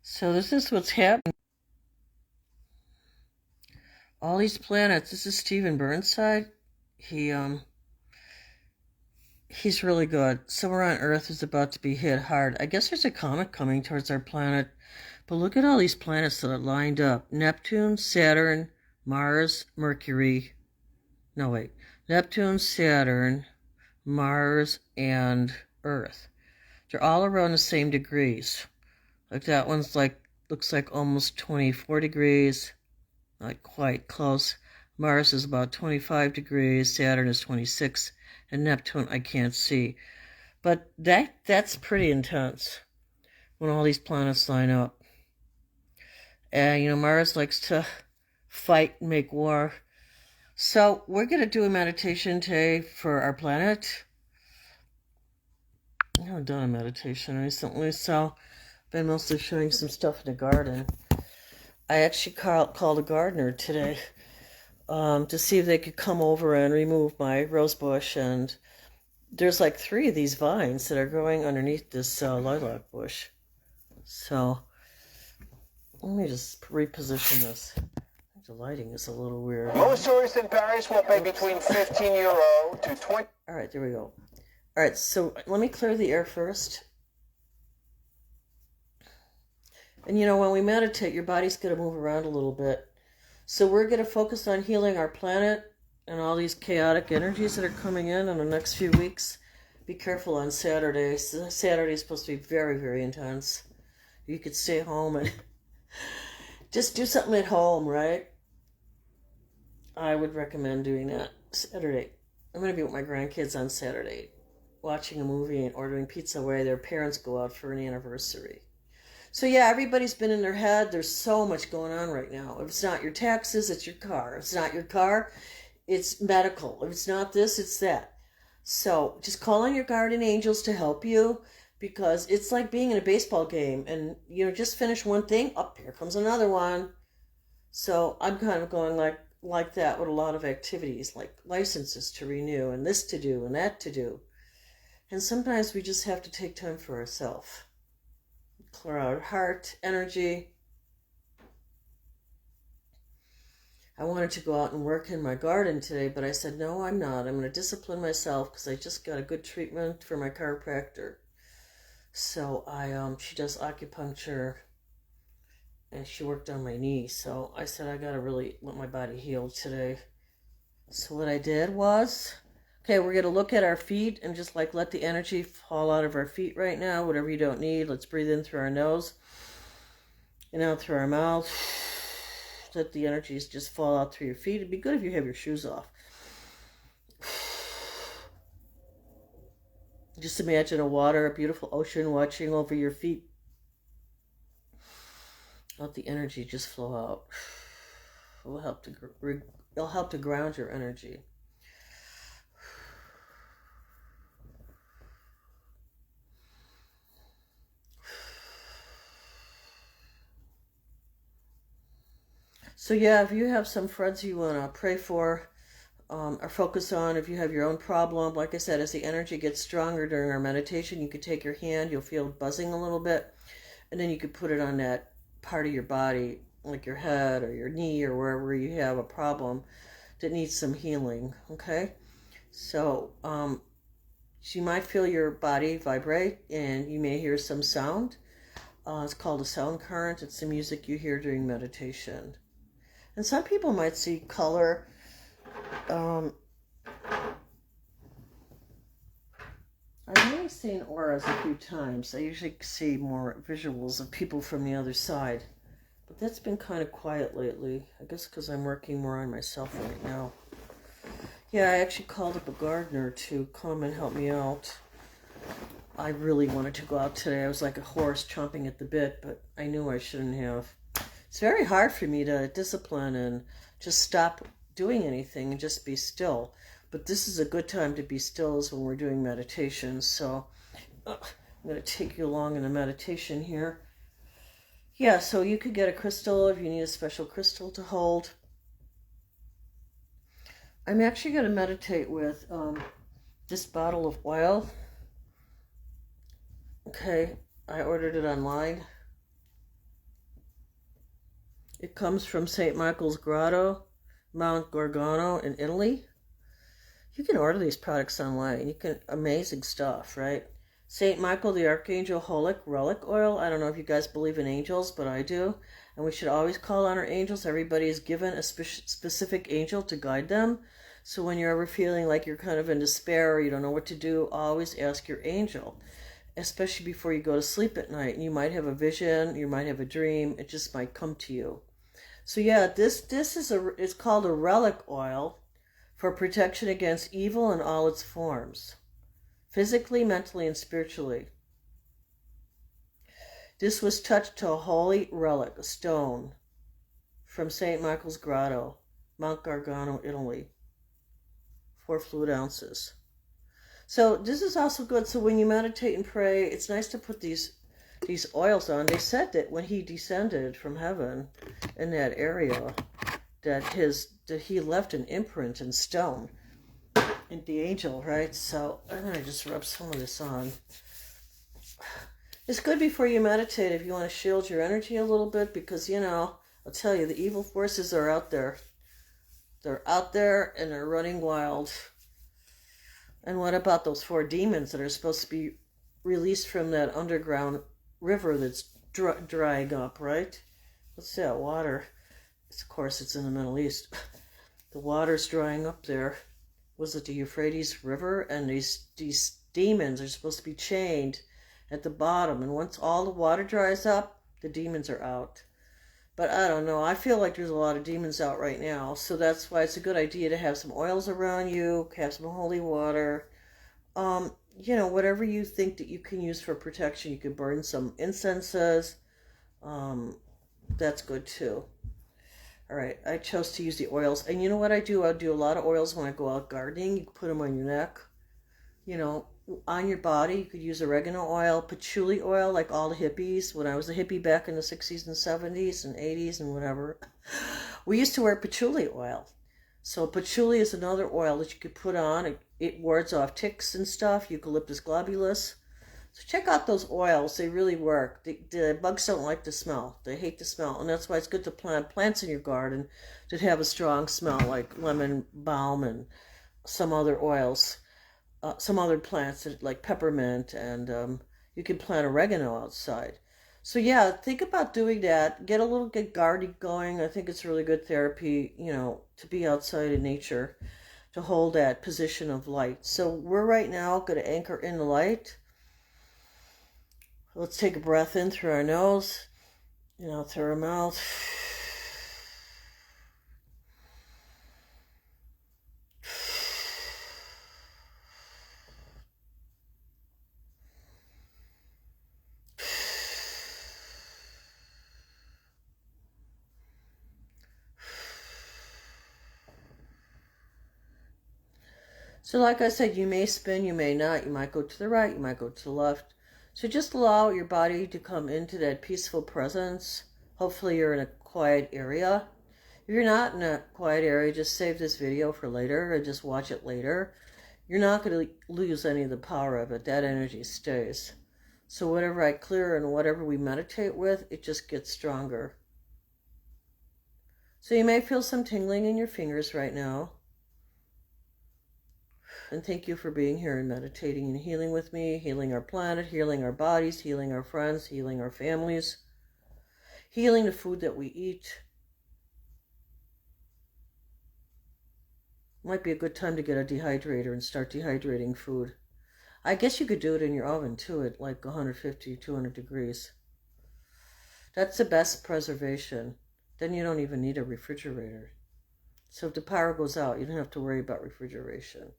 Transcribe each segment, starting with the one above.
So this is what's happening. All these planets. This is Stephen Burnside. He he's really good. Somewhere on Earth is about to be hit hard. I guess there's a comet coming towards our planet. But look at all these planets that are lined up. Neptune, Saturn, Mars, Mercury. No, wait. Neptune, Saturn, Mars, and Earth. They're all around the same degrees. Like that one's looks like almost 24 degrees. Not quite close. Mars is about 25 degrees. Saturn is 26. And Neptune I can't see. But that's pretty intense when all these planets line up. And, Mars likes to fight and make war. So we're going to do a meditation today for our planet. I haven't done a meditation recently, so I've been mostly showing some stuff in the garden. I actually called a gardener today to see if they could come over and remove my rose bush. And there's like 3 of these vines that are growing underneath this lilac bush. So let me just reposition this. The lighting is a little weird. Most tourists in Paris will pay between €15 to 20. All right, there we go. All right, so let me clear the air first. And when we meditate, your body's going to move around a little bit. So we're going to focus on healing our planet and all these chaotic energies that are coming in the next few weeks. Be careful on Saturday. Saturday is supposed to be very, very intense. You could stay home and just do something at home, right? I would recommend doing that Saturday. I'm going to be with my grandkids on Saturday, watching a movie and ordering pizza while their parents go out for an anniversary. So yeah, everybody's been in their head. There's so much going on right now. If it's not your taxes, it's your car. If it's not your car, it's medical. If it's not this, it's that. So just call on your guardian angels to help you, because it's like being in a baseball game and just finish one thing, here comes another one. So I'm kind of going like that with a lot of activities, like licenses to renew and this to do and that to do. And sometimes we just have to take time for ourselves. Clear our heart, energy. I wanted to go out and work in my garden today, but I said, no, I'm not. I'm going to discipline myself because I just got a good treatment for my chiropractor. So she does acupuncture and she worked on my knee. So I said, I got to really let my body heal today. So what I did was, okay, we're going to look at our feet and just let the energy fall out of our feet right now. Whatever you don't need, let's breathe in through our nose and out through our mouth. Let the energies just fall out through your feet. It'd be good if you have your shoes off. Just imagine a beautiful ocean watching over your feet. Let the energy just flow out. It'll help to ground your energy. So yeah, if you have some friends you want to pray for or focus on, if you have your own problem, like I said, as the energy gets stronger during our meditation, you could take your hand, you'll feel buzzing a little bit, and then you could put it on that part of your body, like your head or your knee or wherever you have a problem that needs some healing, okay? So you might feel your body vibrate and you may hear some sound. It's called a sound current. It's the music you hear during meditation. And some people might see color. I've only seen auras a few times. I usually see more visuals of people from the other side. But that's been kind of quiet lately. I guess because I'm working more on myself right now. Yeah, I actually called up a gardener to come and help me out. I really wanted to go out today. I was like a horse chomping at the bit, but I knew I shouldn't have. It's very hard for me to discipline and just stop doing anything and just be still. But this is a good time to be still, is when we're doing meditation. So I'm going to take you along in a meditation here. Yeah, so you could get a crystal if you need a special crystal to hold. I'm actually going to meditate with this bottle of oil. Okay, I ordered it online. It comes from St. Michael's Grotto, Mount Gargano in Italy. You can order these products online. Amazing stuff, right? St. Michael the Archangel Holic Relic Oil. I don't know if you guys believe in angels, but I do. And we should always call on our angels. Everybody is given a specific angel to guide them. So when you're ever feeling like you're kind of in despair or you don't know what to do, always ask your angel, especially before you go to sleep at night. And you might have a vision, you might have a dream, it just might come to you. So yeah, it's called a relic oil for protection against evil in all its forms, physically, mentally, and spiritually. This was touched to a holy relic, a stone, from St. Michael's Grotto, Mount Gargano, Italy. 4 fluid ounces. So this is also good. So when you meditate and pray, it's nice to put these oils on. They said that when he descended from heaven in that area, that he left an imprint in stone, in the angel, right? So I'm gonna just rub some of this on. It's good before you meditate if you want to shield your energy a little bit, because I'll tell you, the evil forces are out there. They're out there and they're running wild. And what about those 4 demons that are supposed to be released from that underground river that's drying up, right? What's that water? Of course, it's in the Middle East. The water's drying up there. Was it the Euphrates River? And these demons are supposed to be chained at the bottom. And once all the water dries up, the demons are out. But I don't know. I feel like there's a lot of demons out right now. So that's why it's a good idea to have some oils around you, have some holy water. Whatever you think that you can use for protection. You could burn some incenses. That's good too. All right, I chose to use the oils. And you know what I do? I do a lot of oils when I go out gardening. You can put them on your neck, on your body. You could use oregano oil, patchouli oil, like all the hippies. When I was a hippie back in the 60s and 70s and 80s and whatever, we used to wear patchouli oil. So patchouli is another oil that you could put on. It wards off ticks and stuff, eucalyptus globulus. So check out those oils. They really work. The bugs don't like the smell. They hate the smell. And that's why it's good to plant plants in your garden that have a strong smell, like lemon balm and some other oils. Some other plants like peppermint, and you can plant oregano outside. So yeah, think about doing that. Get gardening going. I think it's really good therapy, to be outside in nature, to hold that position of light. So we're right now going to anchor in the light. Let's take a breath in through our nose, out through our mouth. So like I said, you may spin, you may not. You might go to the right, you might go to the left. So just allow your body to come into that peaceful presence. Hopefully you're in a quiet area. If you're not in a quiet area, just save this video for later and just watch it later. You're not going to lose any of the power of it. That energy stays. So whatever I clear and whatever we meditate with, it just gets stronger. So you may feel some tingling in your fingers right now. And thank you for being here and meditating and healing with me, healing our planet, healing our bodies, healing our friends, healing our families, healing the food that we eat. Might be a good time to get a dehydrator and start dehydrating food. I guess you could do it in your oven too at like 150, 200 degrees. That's the best preservation. Then you don't even need a refrigerator. So if the power goes out, you don't have to worry about refrigeration.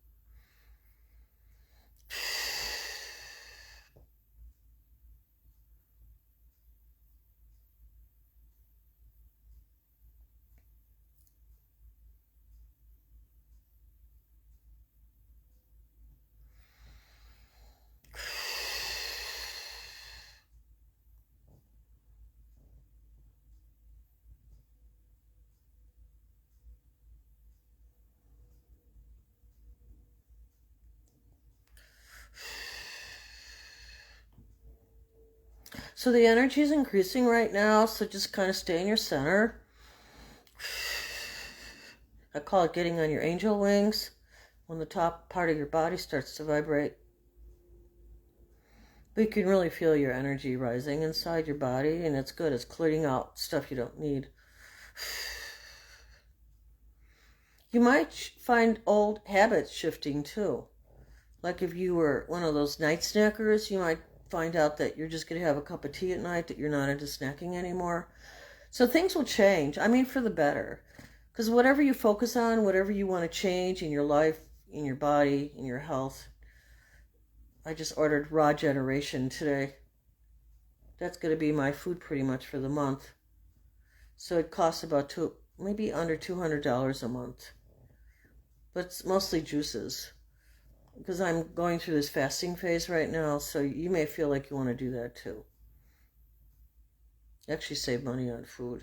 So the energy is increasing right now, so just kind of stay in your center. I call it getting on your angel wings when the top part of your body starts to vibrate. But you can really feel your energy rising inside your body, and it's good. It's clearing out stuff you don't need. You might find old habits shifting too. Like if you were one of those night snackers, you might find out that you're just going to have a cup of tea at night, that you're not into snacking anymore. So things will change. I mean, for the better. Because whatever you focus on, whatever you want to change in your life, in your body, in your health. I just ordered raw generation today. That's going to be my food pretty much for the month. So it costs about maybe under $200 a month. But it's mostly juices. Because I'm going through this fasting phase right now, so you may feel like you want to do that too. Actually save money on food.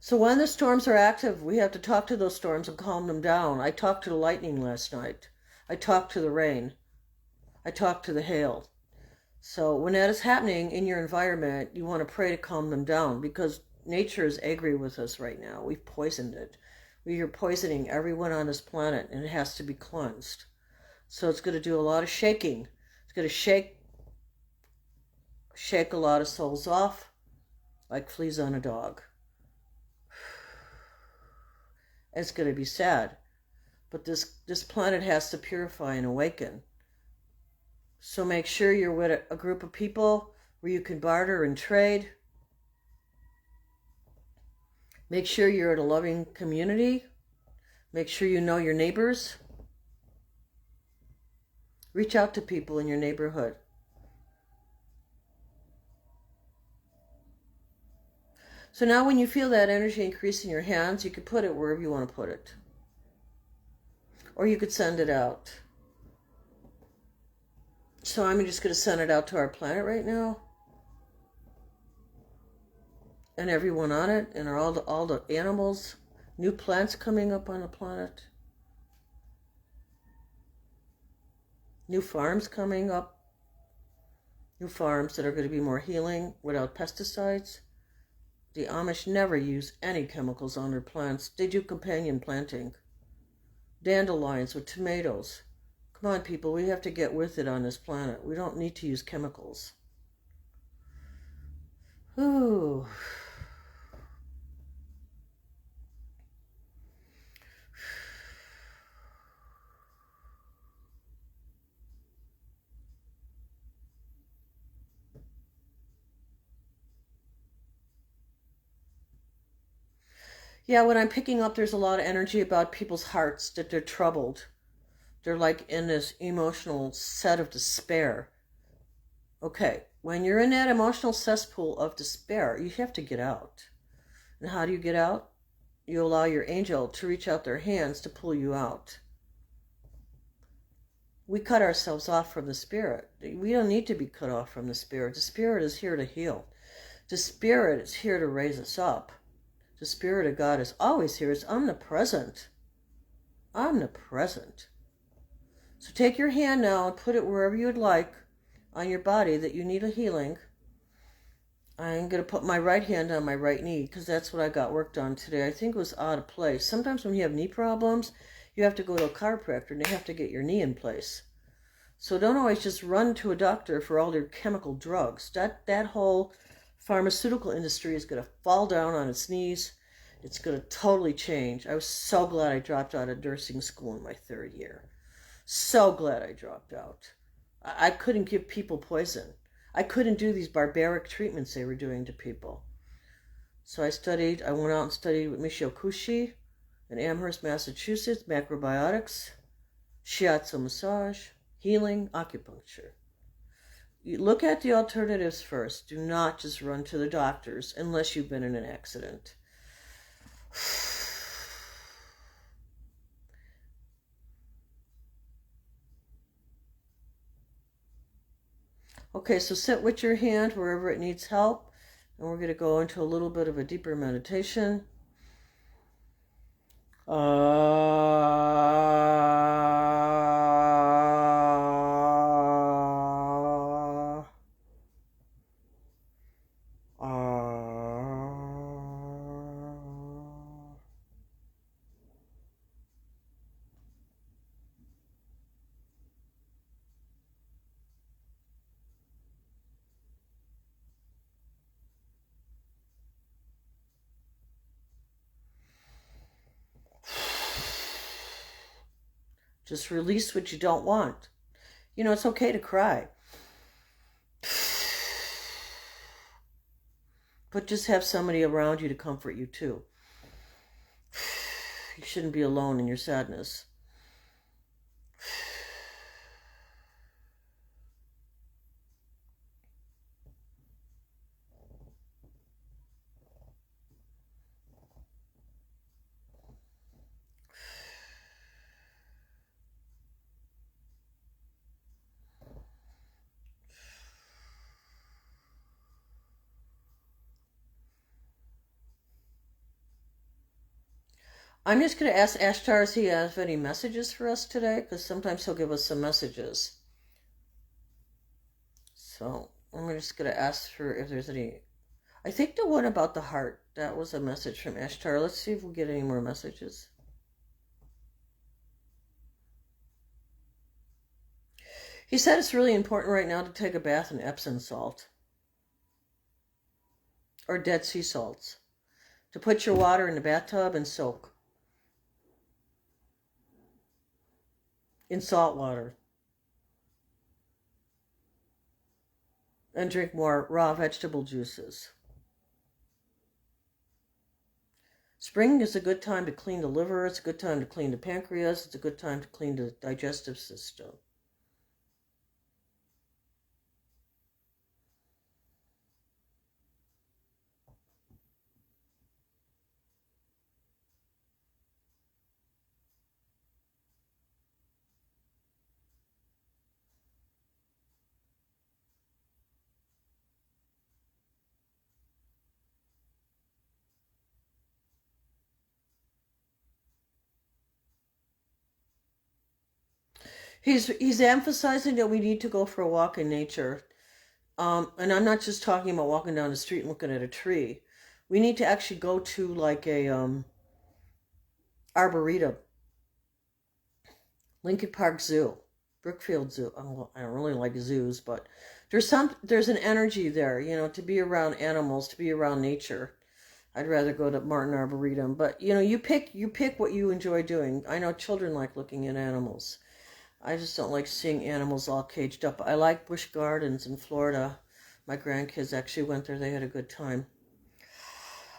So when the storms are active, we have to talk to those storms and calm them down. I talked to the lightning last night. I talked to the rain. I talked to the hail. So when that is happening in your environment, you want to pray to calm them down, because nature is angry with us right now. We've poisoned it. We are poisoning everyone on this planet, and it has to be cleansed. So it's going to do a lot of shaking. It's going to shake a lot of souls off like fleas on a dog. It's going to be sad. But this planet has to purify and awaken. So make sure you're with a group of people where you can barter and trade. Make sure you're in a loving community. Make sure you know your neighbors. Reach out to people in your neighborhood. So now when you feel that energy increase in your hands, you can put it wherever you want to put it. Or you could send it out. So I'm just going to send it out to our planet right now. And everyone on it, and all the animals, new plants coming up on the planet. New farms coming up. New farms that are going to be more healing without pesticides. The Amish never use any chemicals on their plants. They do companion planting. Dandelions with tomatoes. Come on, people, we have to get with it on this planet. We don't need to use chemicals. Ooh. Yeah, what I'm picking up, there's a lot of energy about people's hearts, that they're troubled. They're like in this emotional set of despair. Okay, when you're in that emotional cesspool of despair, you have to get out. And how do you get out? You allow your angel to reach out their hands to pull you out. We cut ourselves off from the spirit. We don't need to be cut off from the spirit. The spirit is here to heal. The spirit is here to raise us up. The Spirit of God is always here. It's omnipresent. Omnipresent. So take your hand now and put it wherever you would like on your body that you need a healing. I'm going to put my right hand on my right knee because that's what I got worked on today. I think it was out of place. Sometimes when you have knee problems, you have to go to a chiropractor and they have to get your knee in place. So don't always just run to a doctor for all their chemical drugs. That whole pharmaceutical industry is going to fall down on its knees. It's going to totally change. I was so glad I dropped out of nursing school in my 3rd year. So glad I dropped out. I couldn't give people poison. I couldn't do these barbaric treatments they were doing to people. So I went out and studied with Michio Kushi in Amherst, Massachusetts, macrobiotics, shiatsu massage, healing, acupuncture. You look at the alternatives first. Do not just run to the doctors unless you've been in an accident. Okay, so sit with your hand wherever it needs help, and we're going to go into a little bit of a deeper meditation. Just release what you don't want. You know, it's okay to cry. But just have somebody around you to comfort you too. You shouldn't be alone in your sadness. I'm just going to ask Ashtar if he has any messages for us today, because sometimes he'll give us some messages. So I'm just going to ask for if there's any. I think the one about the heart, that was a message from Ashtar. Let's see if we get any more messages. He said it's really important right now to take a bath in Epsom salt or Dead Sea salts. To put your water in the bathtub and soak in salt water. And drink more raw vegetable juices. Spring is a good time to clean the liver. It's a good time to clean the pancreas. It's a good time to clean the digestive system. He's emphasizing that we need to go for a walk in nature. And I'm not just talking about walking down the street and looking at a tree. We need to actually go to like a arboretum. Lincoln Park Zoo. Brookfield Zoo. I don't really like zoos, but there's an energy there, you know, to be around animals, to be around nature. I'd rather go to Martin Arboretum, but you know, you pick what you enjoy doing. I know children like looking at animals. I just don't like seeing animals all caged up. I like busch gardens in Florida. My grandkids actually went there. They had a good time.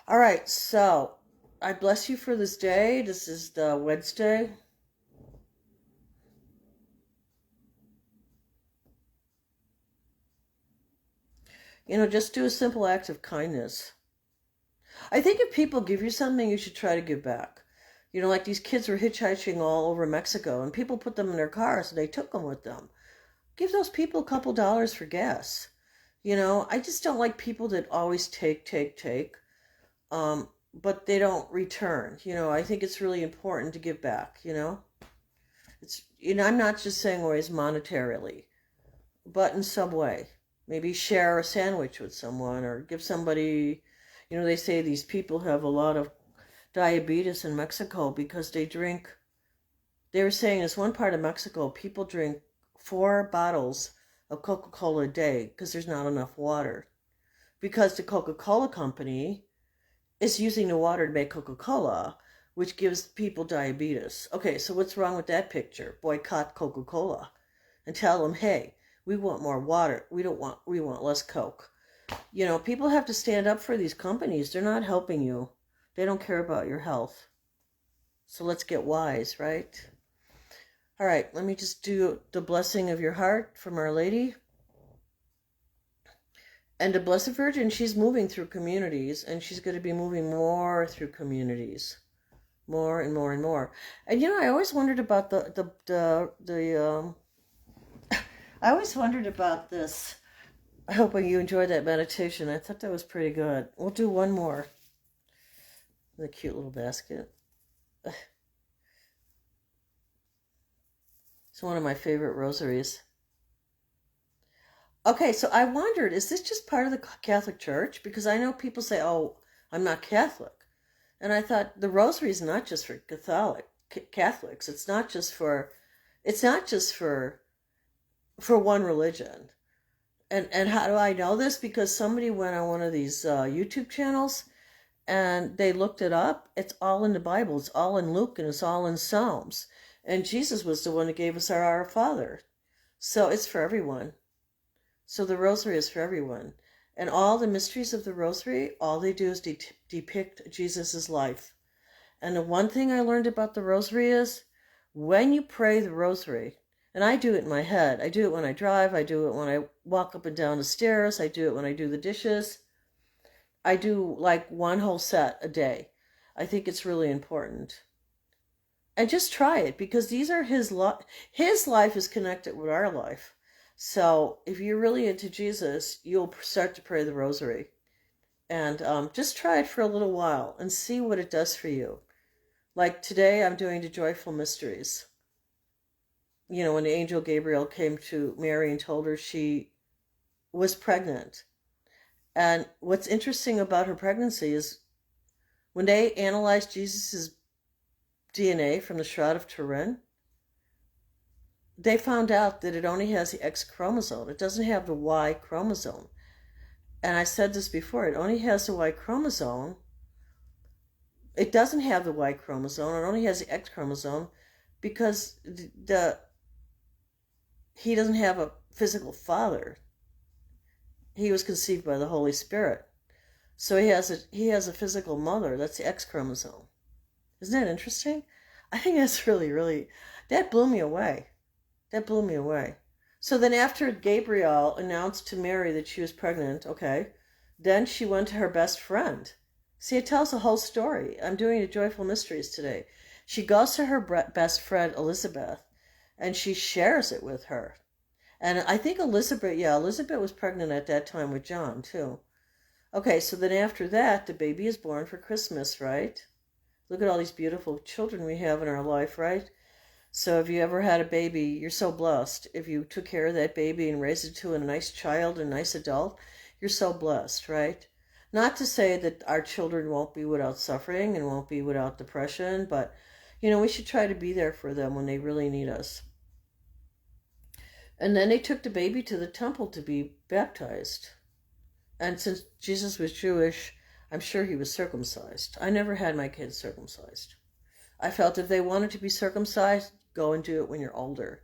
All right, so I bless you for this day. This is the Wednesday. You know, just do a simple act of kindness. I think if people give you something, you should try to give back. You know, like these kids were hitchhiking all over Mexico, and people put them in their cars, and they took them with them. Give those people a couple dollars for gas. You know, I just don't like people that always take, but they don't return. You know, I think it's really important to give back, you know. I'm not just saying always monetarily, but in some way. Maybe share a sandwich with someone or give somebody, you know, they say these people have a lot of diabetes in Mexico because they were saying this one part of Mexico, people drink 4 bottles of Coca-Cola a day because there's not enough water. Because the Coca-Cola company is using the water to make Coca-Cola, which gives people diabetes. Okay, so what's wrong with that picture? Boycott Coca-Cola and tell them, hey, we want more water. We want less Coke. You know, people have to stand up for these companies. They're not helping you. They don't care about your health. So let's get wise, right? All right, let me just do the blessing of your heart from Our Lady. And the Blessed Virgin, she's moving through communities, and she's going to be moving more through communities. More and more and more. And you know, I always wondered about I always wondered about this. I hope you enjoyed that meditation. I thought that was pretty good. We'll do one more. The cute little basket. It's one of my favorite rosaries. Okay, so I wondered, is this just part of the Catholic Church? Because I know people say, oh, I'm not Catholic. And I thought the rosary is not just for Catholics. It's not just for one religion. And how do I know this? Because somebody went on one of these YouTube channels and they looked it up. It's all in the Bible. It's all in Luke and it's all in Psalms. And Jesus was the one who gave us our Father. So it's for everyone. So the rosary is for everyone. And all the mysteries of the rosary, all they do is depict Jesus' life. And the one thing I learned about the rosary is when you pray the rosary, and I do it in my head. I do it when I drive. I do it when I walk up and down the stairs. I do it when I do the dishes. I do like one whole set a day. I think it's really important. And just try it because these are his life is connected with our life. So if you're really into Jesus, you'll start to pray the rosary. And just try it for a little while and see what it does for you. Like today, I'm doing the Joyful Mysteries. You know, when the angel Gabriel came to Mary and told her she was pregnant. And what's interesting about her pregnancy is when they analyzed Jesus's DNA from the Shroud of Turin, they found out that it only has the X chromosome. It doesn't have the Y chromosome. And I said this before, it only has the Y chromosome. It doesn't have the Y chromosome. It only has the X chromosome because he doesn't have a physical father. He was conceived by the Holy Spirit. So he has a physical mother. That's the X chromosome. Isn't that interesting? I think that's really, that blew me away. That blew me away. So then after Gabriel announced to Mary that she was pregnant, okay, then she went to her best friend. See, it tells the whole story. I'm doing the Joyful Mysteries today. She goes to her best friend, Elizabeth, and she shares it with her. And I think Elizabeth was pregnant at that time with John, too. Okay, so then after that, the baby is born for Christmas, right? Look at all these beautiful children we have in our life, right? So if you ever had a baby, you're so blessed. If you took care of that baby and raised it to a nice child, a nice adult, you're so blessed, right? Not to say that our children won't be without suffering and won't be without depression, but, you know, we should try to be there for them when they really need us. And then they took the baby to the temple to be baptized. And since Jesus was Jewish, I'm sure he was circumcised. I never had my kids circumcised. I felt if they wanted to be circumcised, go and do it when you're older.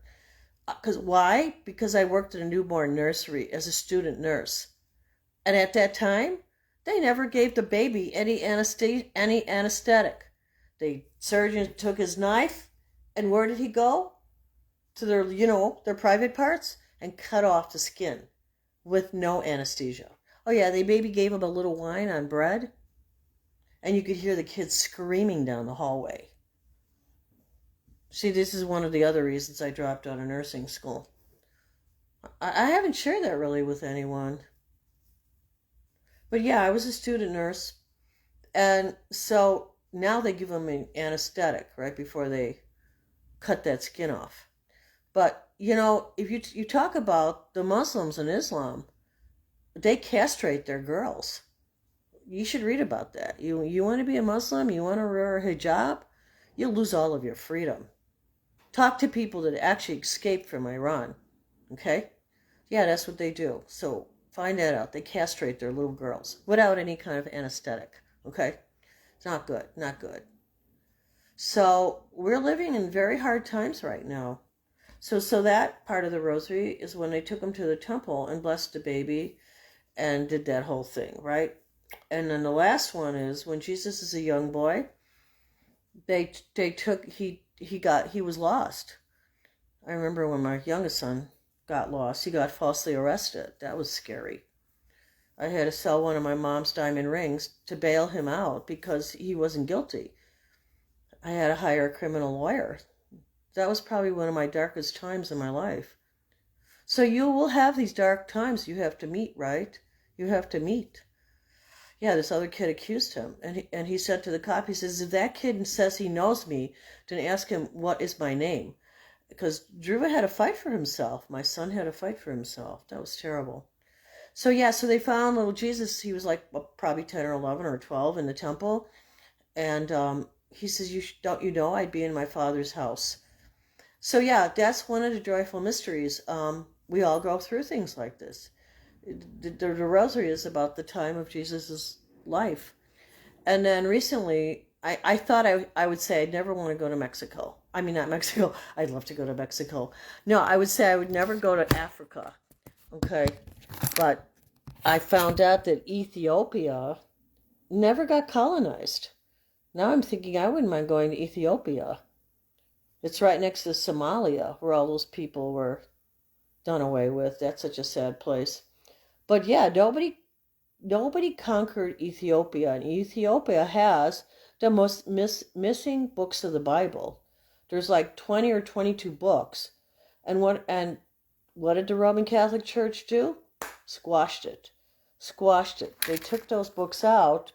Why? Because I worked in a newborn nursery as a student nurse. And at that time, they never gave the baby any anesthetic. The surgeon took his knife, and where did he go? To their private parts, and cut off the skin with no anesthesia. Oh yeah, they maybe gave him a little wine on bread, and you could hear the kids screaming down the hallway. See, this is one of the other reasons I dropped out of nursing school. I haven't shared that really with anyone. But yeah, I was a student nurse, and so now they give them an anesthetic right before they cut that skin off. But, you know, if you talk about the Muslims in Islam, they castrate their girls. You should read about that. You want to be a Muslim? You want to wear a hijab? You'll lose all of your freedom. Talk to people that actually escaped from Iran. Okay? Yeah, that's what they do. So find that out. They castrate their little girls without any kind of anesthetic. Okay? It's not good. Not good. So we're living in very hard times right now. So that part of the rosary is when they took him to the temple and blessed the baby and did that whole thing, right? And then the last one is when Jesus is a young boy, they took he was lost. I remember when my youngest son got lost. He got falsely arrested. That was scary. I had to sell one of my mom's diamond rings to bail him out because he wasn't guilty. I had to hire a criminal lawyer. That was probably one of my darkest times in my life. So you will have these dark times you have to meet, right? You have to meet. Yeah, this other kid accused him. And he said to the cop, he says, if that kid says he knows me, then ask him, what is my name? Because Dhruva had to fight for himself. My son had to fight for himself. That was terrible. So yeah, so they found little Jesus. He was like probably 10 or 11 or 12 in the temple. And he says, don't you know I'd be in my Father's house? So yeah, that's one of the joyful mysteries. We all go through things like this. The rosary is about the time of Jesus' life. And then recently, I thought I would say I'd never want to go to Mexico. I mean, not Mexico. I'd love to go to Mexico. No, I would say I would never go to Africa. Okay. But I found out that Ethiopia never got colonized. Now I'm thinking I wouldn't mind going to Ethiopia. It's right next to Somalia, where all those people were done away with. That's such a sad place. But yeah, nobody conquered Ethiopia, and Ethiopia has the most missing books of the Bible. There's like 20 or 22 books. And what did the Roman Catholic Church do? Squashed it. They took those books out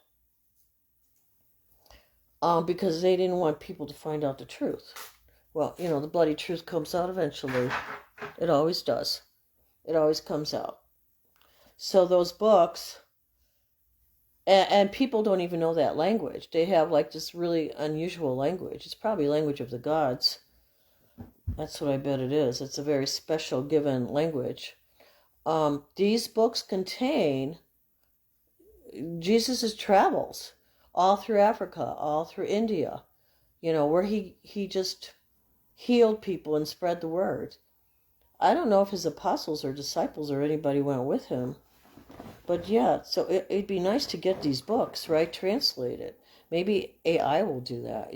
because they didn't want people to find out the truth. Well, the bloody truth comes out eventually. It always does. It always comes out. So those books, and people don't even know that language. They have like this really unusual language. It's probably language of the gods. That's what I bet it is. It's a very special given language. These books contain Jesus' travels all through Africa, all through India, where he just healed people and spread the word. I don't know if his apostles or disciples or anybody went with him. But yeah, so it'd be nice to get these books, right, translated. Maybe AI will do that,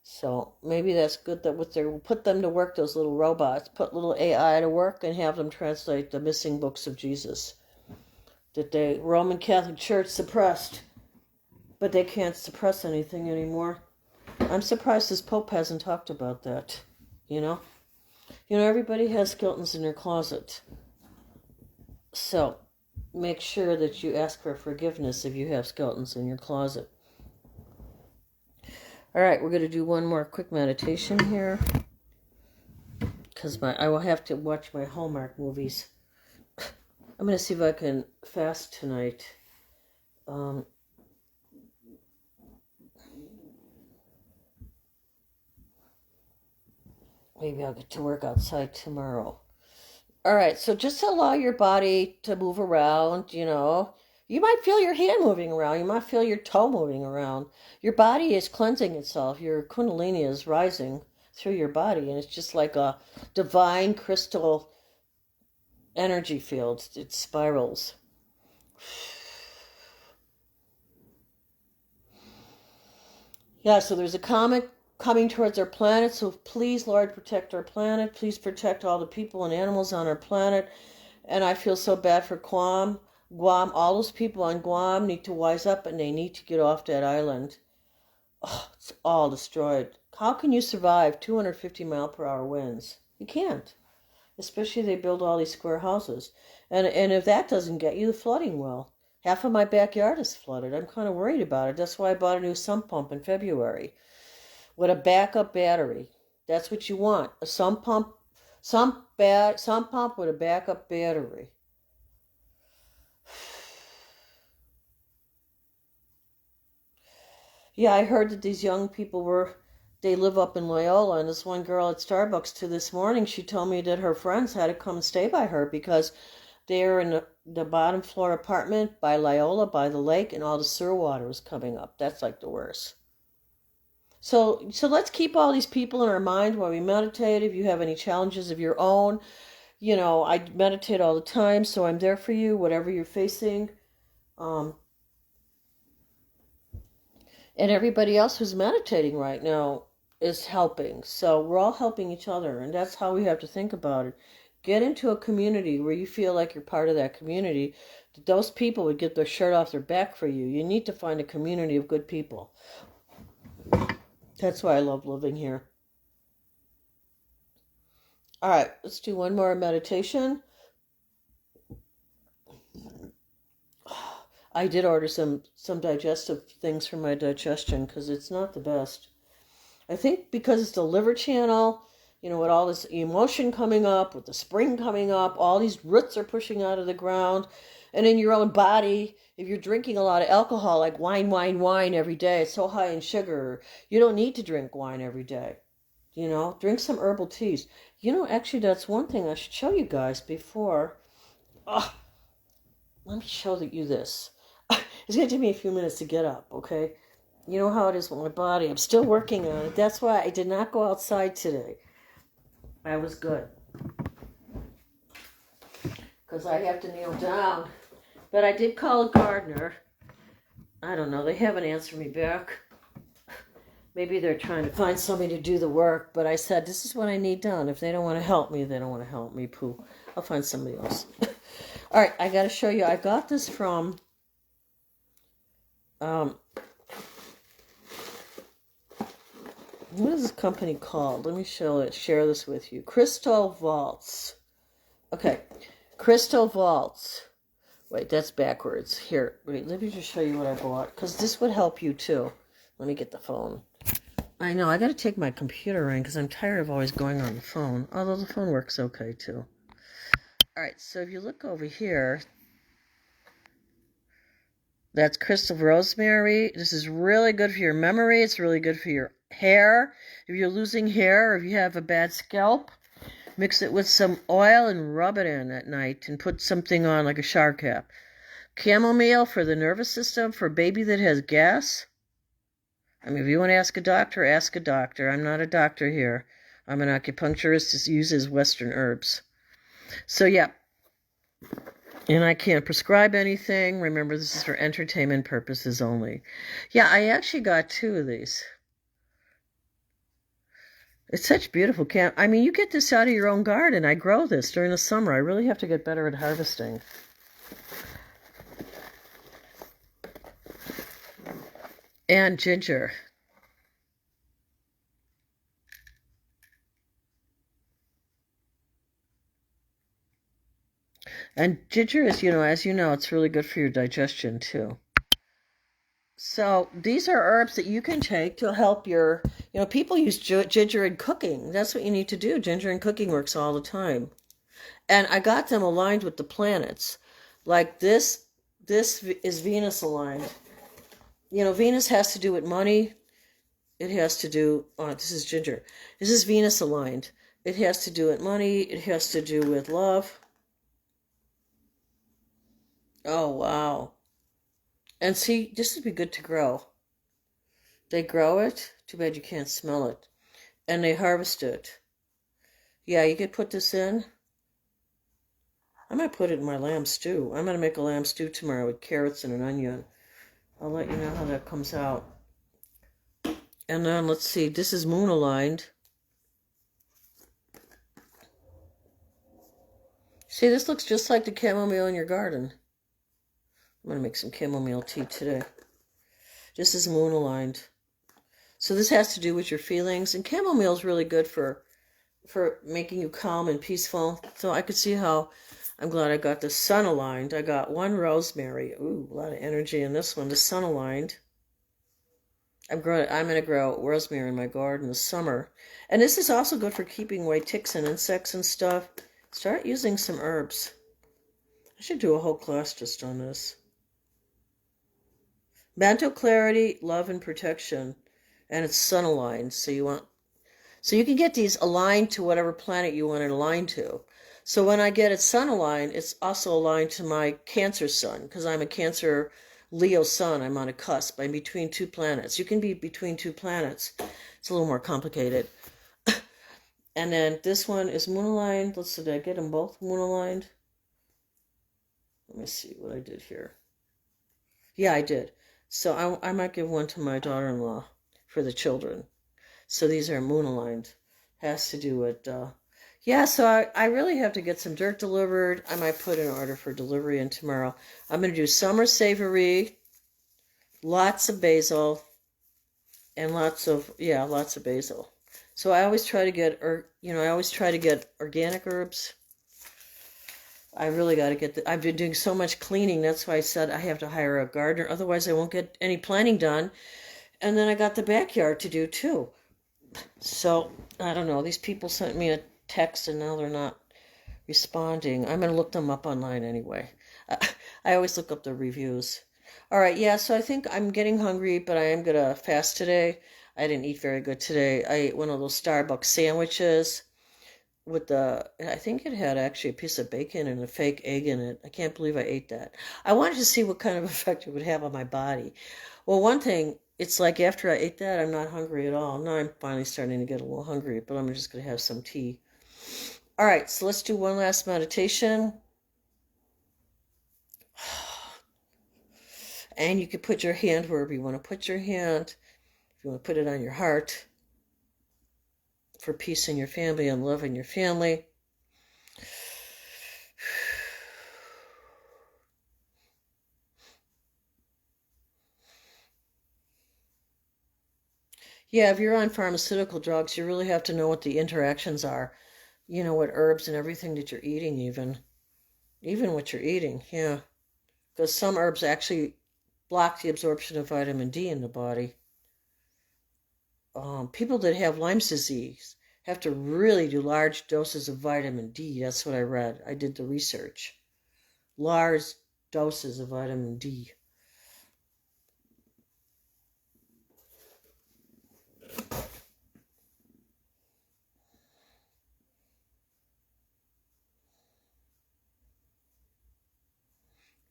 So maybe that's good that we'll put them to work, those little robots, put little AI to work and have them translate the missing books of Jesus that the Roman Catholic Church suppressed. But they can't suppress anything anymore. I'm surprised this Pope hasn't talked about that, everybody has skeletons in their closet. So make sure that you ask for forgiveness if you have skeletons in your closet. All right, we're going to do one more quick meditation here because I will have to watch my Hallmark movies. I'm going to see if I can fast tonight. Maybe I'll get to work outside tomorrow. All right, so just allow your body to move around, You might feel your hand moving around. You might feel your toe moving around. Your body is cleansing itself. Your kundalini is rising through your body, and it's just like a divine crystal energy field. It spirals. Yeah, so there's a comet coming towards our planet, so please, Lord, protect our planet. Please protect all the people and animals on our planet. And I feel so bad for Guam. All those people on Guam need to wise up and they need to get off that island. Oh, it's all destroyed. How can you survive 250 mile per hour winds? You can't. Especially they build all these square houses. And if that doesn't get you, the flooding will. Half of my backyard is flooded. I'm kind of worried about it. That's why I bought a new sump pump in February with a backup battery. That's what you want. A sump pump with a backup battery. Yeah, I heard that these young people were They live up in Loyola, and this one girl at Starbucks to this morning, she told me that her friends had to come and stay by her because they're in the bottom floor apartment by Loyola, by the lake, and all the sewer water was coming up. That's like the worst. So let's keep all these people in our mind while we meditate. If you have any challenges of your own, I meditate all the time, so I'm there for you, whatever you're facing. Um, and everybody else who's meditating right now is helping. So we're all helping each other, and that's how we have to think about it. Get into a community where you feel like you're part of that community. That those people would get their shirt off their back for you. You need to find a community of good people. That's why I love living here. All right, let's do one more meditation. I did order some digestive things for my digestion because it's not the best. I think because it's the liver channel, with all this emotion coming up, with the spring coming up, all these roots are pushing out of the ground. And in your own body, if you're drinking a lot of alcohol, like wine every day, it's so high in sugar, you don't need to drink wine every day. Drink some herbal teas. Actually, that's one thing I should show you guys before. Oh, let me show you this. It's going to take me a few minutes to get up, okay? You know how it is with my body. I'm still working on it. That's why I did not go outside today. I was good. Because I have to kneel down. But I did call a gardener. I don't know. They haven't answered me back. Maybe they're trying to find somebody to do the work. But I said, this is what I need done. If they don't want to help me, they don't want to help me. Pooh. I'll find somebody else. All right. I got to show you. I got this from... what is this company called? Let me share this with you. Crystal Vaults. Okay. Crystal Vaults. Wait, that's backwards. Here, wait, let me just show you what I bought. Because this would help you too. Let me get the phone. I know, I got to take my computer in because I'm tired of always going on the phone. Although the phone works okay too. Alright, so if you look over here, that's crystal rosemary. This is really good for your memory. It's really good for your hair. If you're losing hair or if you have a bad scalp, mix it with some oil and rub it in at night and put something on like a shower cap. Chamomile for the nervous system, for a baby that has gas. I mean, if you want to ask a doctor, ask a doctor. I'm not a doctor here. I'm an acupuncturist that uses Western herbs. So, yeah. And I can't prescribe anything. Remember, this is for entertainment purposes only. Yeah, I actually got 2 of these. It's such beautiful I mean, you get this out of your own garden. I grow this during the summer. I really have to get better at harvesting. And ginger. And ginger is, as you know, it's really good for your digestion too. So these are herbs that you can take to help your, people use ginger in cooking. That's what you need to do. Ginger in cooking works all the time. And I got them aligned with the planets. Like this is Venus aligned. Venus has to do with money. It has to do, this is ginger. This is Venus aligned. It has to do with money. It has to do with love. Oh, wow. And see, this would be good to grow. They grow it. Too bad you can't smell it. And they harvest it. Yeah, you could put this in. I might put it in my lamb stew. I'm going to make a lamb stew tomorrow with carrots and an onion. I'll let you know how that comes out. And then, let's see. This is moon aligned. See, this looks just like the chamomile in your garden. I'm going to make some chamomile tea today. This is moon aligned. So this has to do with your feelings. And chamomile is really good for making you calm and peaceful. So I could see how I'm glad I got the sun aligned. I got 1 rosemary. Ooh, a lot of energy in this one. The sun aligned. I'm going to grow rosemary in my garden this summer. And this is also good for keeping away ticks and insects and stuff. Start using some herbs. I should do a whole class just on this. Mental clarity, love, and protection. and it's sun aligned. So you can get these aligned to whatever planet you want it aligned to. So when I get it sun aligned, it's also aligned to my Cancer sun, because I'm a Cancer Leo sun. I'm on a cusp. I'm between two planets. You can be between two planets. It's a little more complicated. And then this one is moon aligned. Let's see, did I get them both moon aligned? Let me see what I did here. Yeah, I did. So I might give one to my daughter-in-law for the children. So these are moon aligned. Has to do with, yeah, so I really have to get some dirt delivered. I might put an order for delivery in tomorrow. I'm going to do summer savory, lots of basil, and lots of basil. So I always try to get, organic herbs. I really got to get I've been doing so much cleaning. That's why I said I have to hire a gardener. Otherwise, I won't get any planting done. And then I got the backyard to do too. So, I don't know. These people sent me a text and now they're not responding. I'm going to look them up online anyway. I always look up the reviews. All right, yeah, so I think I'm getting hungry, but I am going to fast today. I didn't eat very good today. I ate one of those Starbucks sandwiches with I think it had actually a piece of bacon and a fake egg in it. I can't believe I ate that. I wanted to see what kind of effect it would have on my body. Well, one thing, it's like after I ate that, I'm not hungry at all. Now I'm finally starting to get a little hungry, but I'm just going to have some tea. All right, so let's do one last meditation. And you can put your hand wherever you want to put your hand. If you want to put it on your heart, for peace in your family and love in your family. Yeah, if you're on pharmaceutical drugs, you really have to know what the interactions are. You know, what herbs and everything that you're eating, even what you're eating, yeah. Because some herbs actually block the absorption of vitamin D in the body. People that have Lyme's disease have to really do large doses of vitamin D. That's what I read. I did the research. Large doses of vitamin D.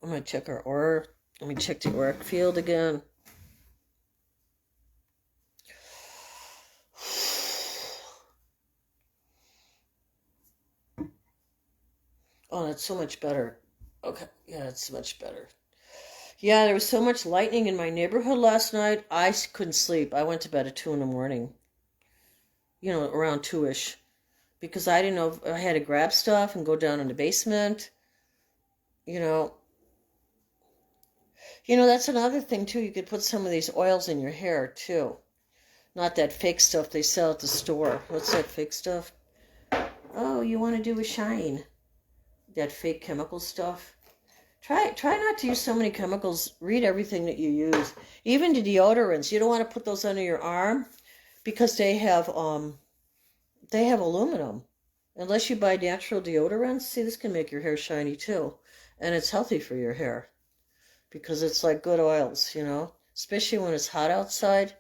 I'm going to check our aura. Let me check the auric field again. Oh, that's so much better. Okay, yeah, that's much better. Yeah, there was so much lightning in my neighborhood last night. I couldn't sleep. I went to bed at 2 in the morning. Around 2-ish. Because I didn't know if I had to grab stuff and go down in the basement. You know, that's another thing, too. You could put some of these oils in your hair, too. Not that fake stuff they sell at the store. What's that fake stuff? Oh, you want to do a shine. That fake chemical stuff. Try not to use so many chemicals. Read everything that you use. Even the deodorants. You don't want to put those under your arm because they have aluminum. Unless you buy natural deodorants, see, this can make your hair shiny too. And it's healthy for your hair because it's like good oils, especially when it's hot outside.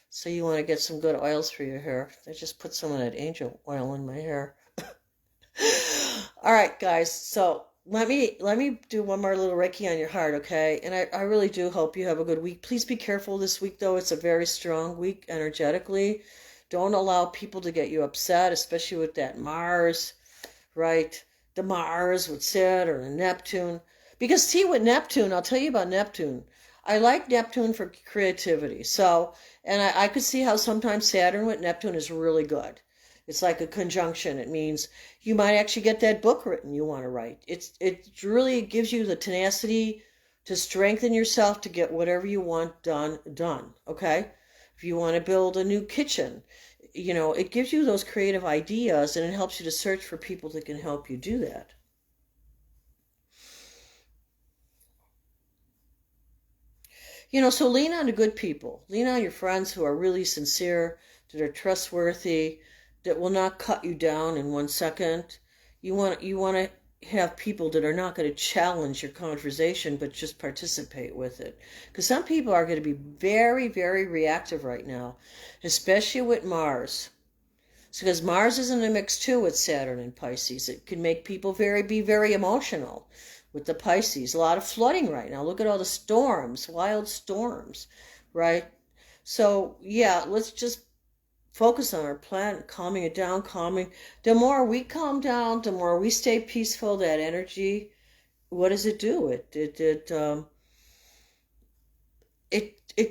So you want to get some good oils for your hair. I just put some of that angel oil in my hair. All right, guys. So let me do one more little Reiki on your heart, okay? And I really do hope you have a good week. Please be careful this week, though. It's a very strong week energetically. Don't allow people to get you upset, especially with that Mars, right? The Mars with Saturn and Neptune. Because see, with Neptune, I'll tell you about Neptune. I like Neptune for creativity. So, and I could see how sometimes Saturn with Neptune is really good. It's like a conjunction. It means you might actually get that book written you want to write. It really gives you the tenacity to strengthen yourself to get whatever you want done, okay? If you want to build a new kitchen, it gives you those creative ideas and it helps you to search for people that can help you do that. So lean on the good people. Lean on your friends who are really sincere, that are trustworthy, that will not cut you down in 1 second. You want to have people that are not going to challenge your conversation, but just participate with it. Because some people are going to be very, very reactive right now, especially with Mars. Because Mars is in the mix too with Saturn and Pisces. It can make people be very emotional with the Pisces. A lot of flooding right now. Look at all the storms, wild storms, right? So yeah, let's just focus on our planet, calming it down, calming. The more we calm down, the more we stay peaceful, that energy, what does it do? It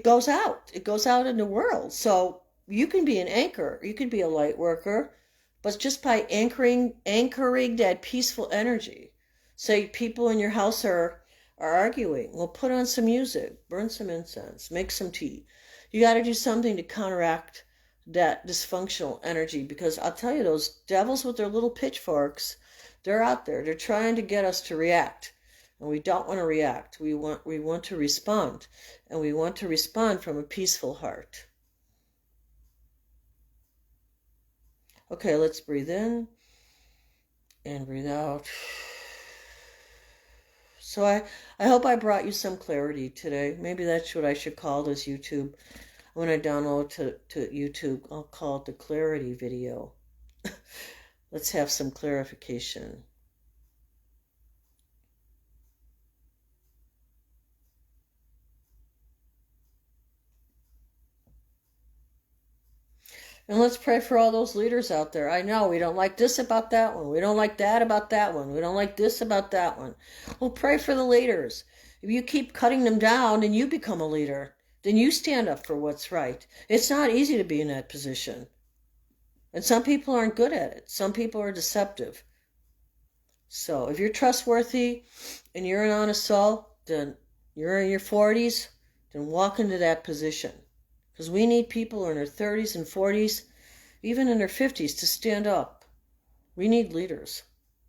goes out. It goes out in the world. So you can be an anchor, you can be a light worker, but just by anchoring that peaceful energy. Say people in your house are arguing. Well, put on some music, burn some incense, make some tea. You got to do something to counteract that dysfunctional energy, because I'll tell you, those devils with their little pitchforks, they're out there. They're trying to get us to react. And we don't want to react. We want to respond. And we want to respond from a peaceful heart. Okay, let's breathe in and breathe out. So I hope I brought you some clarity today. Maybe that's what I should call this YouTube. When I download to YouTube, I'll call it the clarity video. Let's have some clarification. And let's pray for all those leaders out there. I know we don't like this about that one. We don't like that about that one. We don't like this about that one. Well, pray for the leaders. If you keep cutting them down, then you become a leader. Then you stand up for what's right. It's not easy to be in that position. And some people aren't good at it. Some people are deceptive. So if you're trustworthy and you're an honest soul, then you're in your 40s, then walk into that position. Because we need people in their 30s and 40s, even in their 50s, to stand up. We need leaders.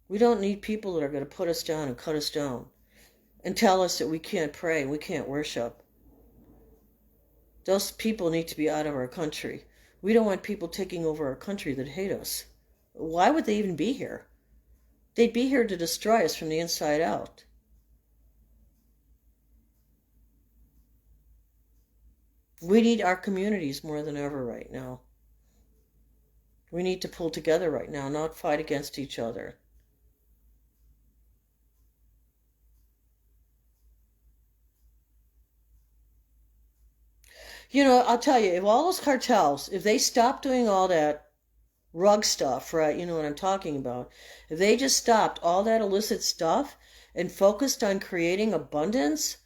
We don't need people that are going to put us down and cut us down and tell us that we can't pray and we can't worship. Those people need to be out of our country. We don't want people taking over our country that hate us. Why would they even be here? They'd be here to destroy us from the inside out. We need our communities more than ever right now. We need to pull together right now, not fight against each other. You know, I'll tell you, if all those cartels, if they stop doing all that rug stuff, right, you know what I'm talking about, if they just stopped all that illicit stuff and focused on creating abundance,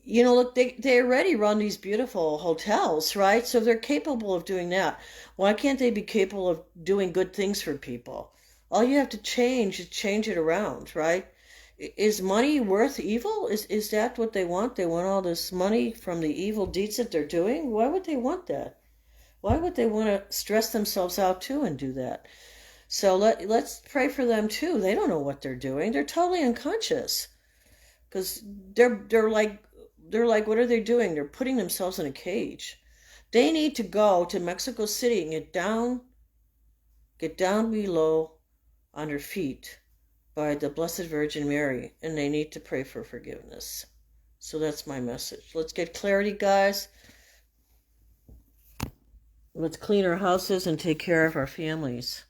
you know, look, they already run these beautiful hotels, right? So they're capable of doing that. Why can't they be capable of doing good things for people? All you have to change is change it around, right? Is money worth evil? Is that what they want? They want all this money from the evil deeds that they're doing? Why would they want that? Why would they want to stress themselves out too and do that? So let's pray for them too. They don't know what they're doing. They're totally unconscious. Because they're like, what are they doing? They're putting themselves in a cage. They need to go to Mexico City and get down below on their feet by the Blessed Virgin Mary, and they need to pray for forgiveness. So that's my message. Let's get clarity, guys. Let's clean our houses and take care of our families.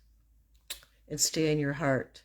And stay in your heart.